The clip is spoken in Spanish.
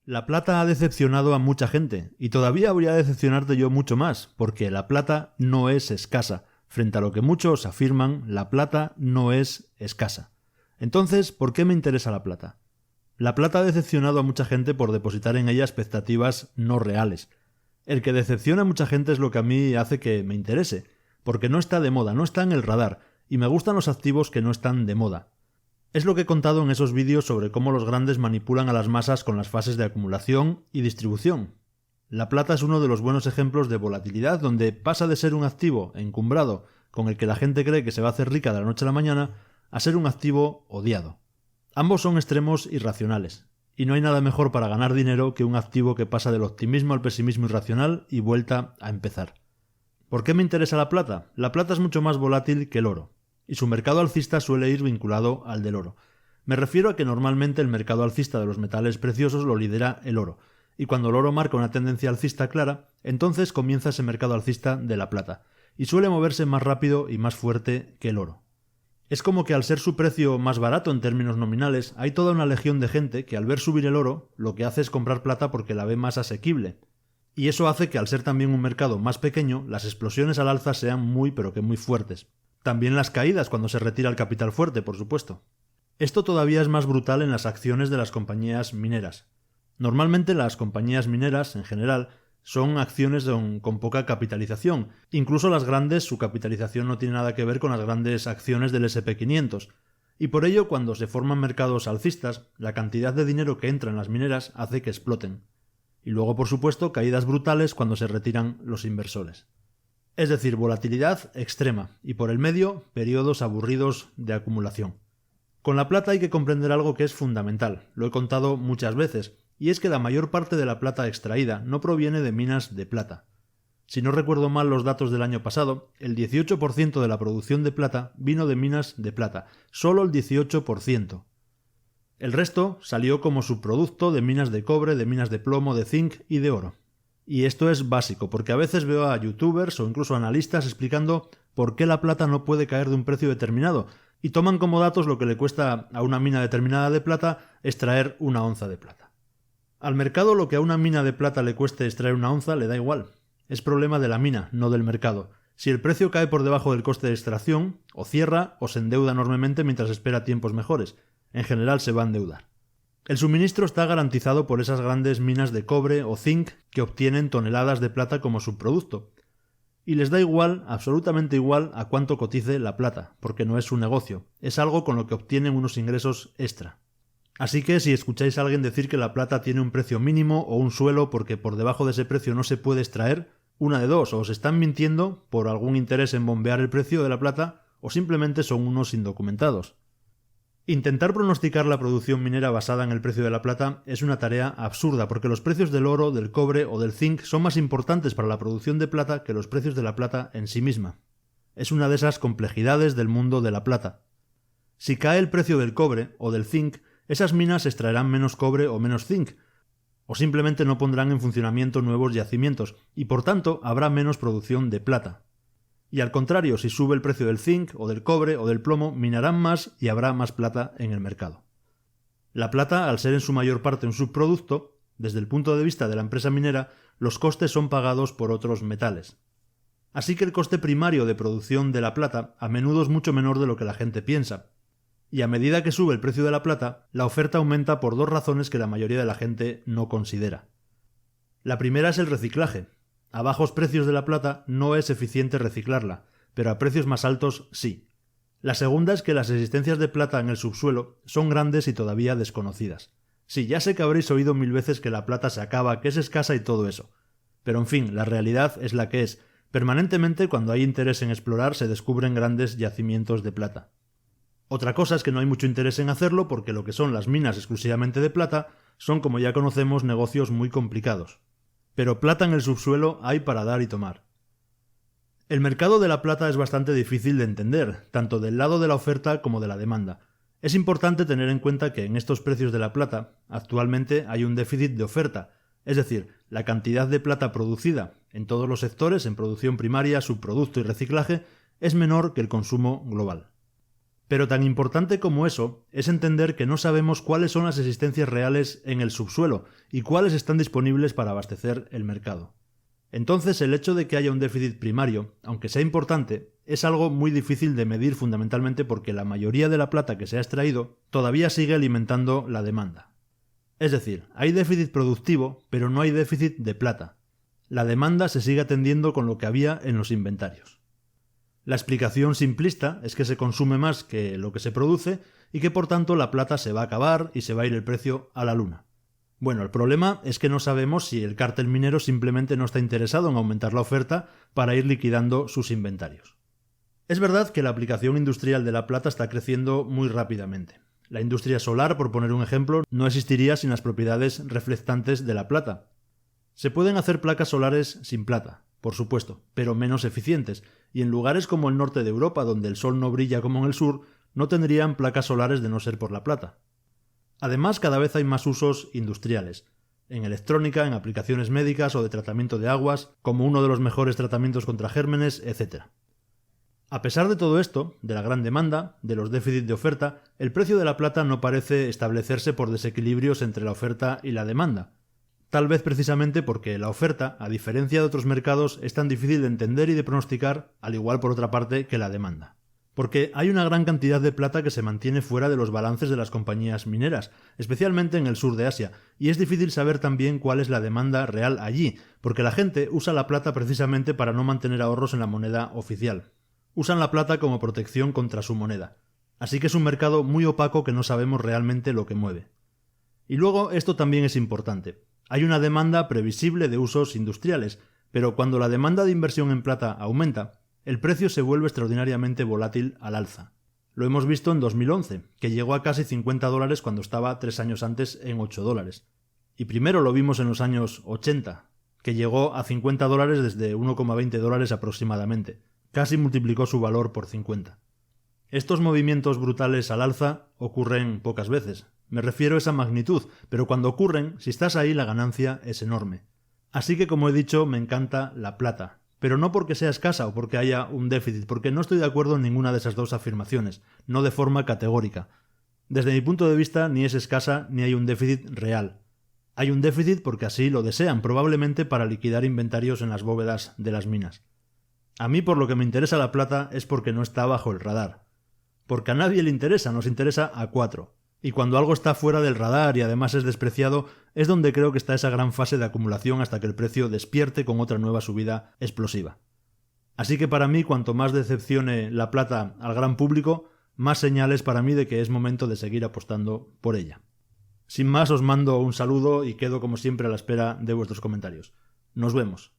La plata ha decepcionado a mucha gente, y todavía voy a decepcionarte yo mucho más, porque la plata no es escasa. Frente a lo que muchos afirman, la plata no es escasa. Entonces, ¿por qué me interesa la plata? La plata ha decepcionado a mucha gente por depositar en ella expectativas no reales. El que decepciona a mucha gente es lo que a mí hace que me interese, porque no está de moda, no está en el radar, y me gustan los activos que no están de moda. Es lo que he contado en esos vídeos sobre cómo los grandes manipulan a las masas con las fases de acumulación y distribución. La plata es uno de los buenos ejemplos de volatilidad donde pasa de ser un activo encumbrado con el que la gente cree que se va a hacer rica de la noche a la mañana a ser un activo odiado. Ambos son extremos irracionales, y no hay nada mejor para ganar dinero que un activo que pasa del optimismo al pesimismo irracional y vuelta a empezar. ¿Por qué me interesa la plata? La plata es mucho más volátil que el oro, y su mercado alcista suele ir vinculado al del oro. Me refiero a que normalmente el mercado alcista de los metales preciosos lo lidera el oro, y cuando el oro marca una tendencia alcista clara, entonces comienza ese mercado alcista de la plata, y suele moverse más rápido y más fuerte que el oro. Es como que al ser su precio más barato en términos nominales, hay toda una legión de gente que al ver subir el oro, lo que hace es comprar plata porque la ve más asequible. Y eso hace que al ser también un mercado más pequeño, las explosiones al alza sean muy pero que muy fuertes. También las caídas cuando se retira el capital fuerte, por supuesto. Esto todavía es más brutal en las acciones de las compañías mineras. Normalmente las compañías mineras, en general, son acciones con poca capitalización. Incluso las grandes, su capitalización no tiene nada que ver con las grandes acciones del S&P 500. Y por ello, cuando se forman mercados alcistas, la cantidad de dinero que entra en las mineras hace que exploten. Y luego, por supuesto, caídas brutales cuando se retiran los inversores. Es decir, volatilidad extrema, y por el medio, periodos aburridos de acumulación. Con la plata hay que comprender algo que es fundamental, lo he contado muchas veces, y es que la mayor parte de la plata extraída no proviene de minas de plata. Si no recuerdo mal los datos del año pasado, el 18% de la producción de plata vino de minas de plata, solo el 18%. El resto salió como subproducto de minas de cobre, de minas de plomo, de zinc y de oro. Y esto es básico, porque a veces veo a youtubers o incluso analistas explicando por qué la plata no puede caer de un precio determinado, y toman como datos lo que le cuesta a una mina determinada de plata extraer una onza de plata. Al mercado lo que a una mina de plata le cueste extraer una onza le da igual. Es problema de la mina, no del mercado. Si el precio cae por debajo del coste de extracción, o cierra o se endeuda enormemente mientras espera tiempos mejores. En general se va a endeudar. El suministro está garantizado por esas grandes minas de cobre o zinc que obtienen toneladas de plata como subproducto. Y les da igual, absolutamente igual, a cuánto cotice la plata, porque no es su negocio, es algo con lo que obtienen unos ingresos extra. Así que si escucháis a alguien decir que la plata tiene un precio mínimo o un suelo porque por debajo de ese precio no se puede extraer, una de dos, o os están mintiendo por algún interés en bombear el precio de la plata, o simplemente son unos indocumentados. Intentar pronosticar la producción minera basada en el precio de la plata es una tarea absurda porque los precios del oro, del cobre o del zinc son más importantes para la producción de plata que los precios de la plata en sí misma. Es una de esas complejidades del mundo de la plata. Si cae el precio del cobre o del zinc, esas minas extraerán menos cobre o menos zinc, o simplemente no pondrán en funcionamiento nuevos yacimientos, y por tanto habrá menos producción de plata. Y al contrario, si sube el precio del zinc o del cobre o del plomo, minarán más y habrá más plata en el mercado. La plata, al ser en su mayor parte un subproducto, desde el punto de vista de la empresa minera, los costes son pagados por otros metales. Así que el coste primario de producción de la plata a menudo es mucho menor de lo que la gente piensa. Y a medida que sube el precio de la plata, la oferta aumenta por dos razones que la mayoría de la gente no considera. La primera es el reciclaje. A bajos precios de la plata no es eficiente reciclarla, pero a precios más altos sí. La segunda es que las existencias de plata en el subsuelo son grandes y todavía desconocidas. Sí, ya sé que habréis oído 1000 veces que la plata se acaba, que es escasa y todo eso. Pero en fin, la realidad es la que es. Permanentemente, cuando hay interés en explorar, se descubren grandes yacimientos de plata. Otra cosa es que no hay mucho interés en hacerlo porque lo que son las minas exclusivamente de plata son, como ya conocemos, negocios muy complicados. Pero plata en el subsuelo hay para dar y tomar. El mercado de la plata es bastante difícil de entender, tanto del lado de la oferta como de la demanda. Es importante tener en cuenta que en estos precios de la plata actualmente hay un déficit de oferta, es decir, la cantidad de plata producida en todos los sectores, en producción primaria, subproducto y reciclaje, es menor que el consumo global. Pero tan importante como eso es entender que no sabemos cuáles son las existencias reales en el subsuelo y cuáles están disponibles para abastecer el mercado. Entonces, el hecho de que haya un déficit primario, aunque sea importante, es algo muy difícil de medir fundamentalmente porque la mayoría de la plata que se ha extraído todavía sigue alimentando la demanda. Es decir, hay déficit productivo, pero no hay déficit de plata. La demanda se sigue atendiendo con lo que había en los inventarios. La explicación simplista es que se consume más que lo que se produce y que por tanto la plata se va a acabar y se va a ir el precio a la luna. Bueno, el problema es que no sabemos si el cártel minero simplemente no está interesado en aumentar la oferta para ir liquidando sus inventarios. Es verdad que la aplicación industrial de la plata está creciendo muy rápidamente. La industria solar, por poner un ejemplo, no existiría sin las propiedades reflectantes de la plata. Se pueden hacer placas solares sin plata, por supuesto, pero menos eficientes, y en lugares como el norte de Europa, donde el sol no brilla como en el sur, no tendrían placas solares de no ser por la plata. Además, cada vez hay más usos industriales, en electrónica, en aplicaciones médicas o de tratamiento de aguas, como uno de los mejores tratamientos contra gérmenes, etc. A pesar de todo esto, de la gran demanda, de los déficits de oferta, el precio de la plata no parece establecerse por desequilibrios entre la oferta y la demanda. Tal vez precisamente porque la oferta, a diferencia de otros mercados, es tan difícil de entender y de pronosticar, al igual por otra parte que la demanda. Porque hay una gran cantidad de plata que se mantiene fuera de los balances de las compañías mineras, especialmente en el sur de Asia, y es difícil saber también cuál es la demanda real allí, porque la gente usa la plata precisamente para no mantener ahorros en la moneda oficial. Usan la plata como protección contra su moneda. Así que es un mercado muy opaco que no sabemos realmente lo que mueve. Y luego esto también es importante. Hay una demanda previsible de usos industriales, pero cuando la demanda de inversión en plata aumenta, el precio se vuelve extraordinariamente volátil al alza. Lo hemos visto en 2011, que llegó a casi $50 cuando estaba 3 años antes en $8. Y primero lo vimos en los años 80, que llegó a $50 desde $1,20 aproximadamente. Casi multiplicó su valor por 50. Estos movimientos brutales al alza ocurren pocas veces. Me refiero a esa magnitud, pero cuando ocurren, si estás ahí, la ganancia es enorme. Así que, como he dicho, me encanta la plata. Pero no porque sea escasa o porque haya un déficit, porque no estoy de acuerdo en ninguna de esas dos afirmaciones, no de forma categórica. Desde mi punto de vista, ni es escasa ni hay un déficit real. Hay un déficit porque así lo desean, probablemente para liquidar inventarios en las bóvedas de las minas. A mí, por lo que me interesa la plata, es porque no está bajo el radar. Porque a nadie le interesa, nos interesa a 4. Y cuando algo está fuera del radar y además es despreciado, es donde creo que está esa gran fase de acumulación hasta que el precio despierte con otra nueva subida explosiva. Así que para mí, cuanto más decepcione la plata al gran público, más señales para mí de que es momento de seguir apostando por ella. Sin más, os mando un saludo y quedo como siempre a la espera de vuestros comentarios. Nos vemos.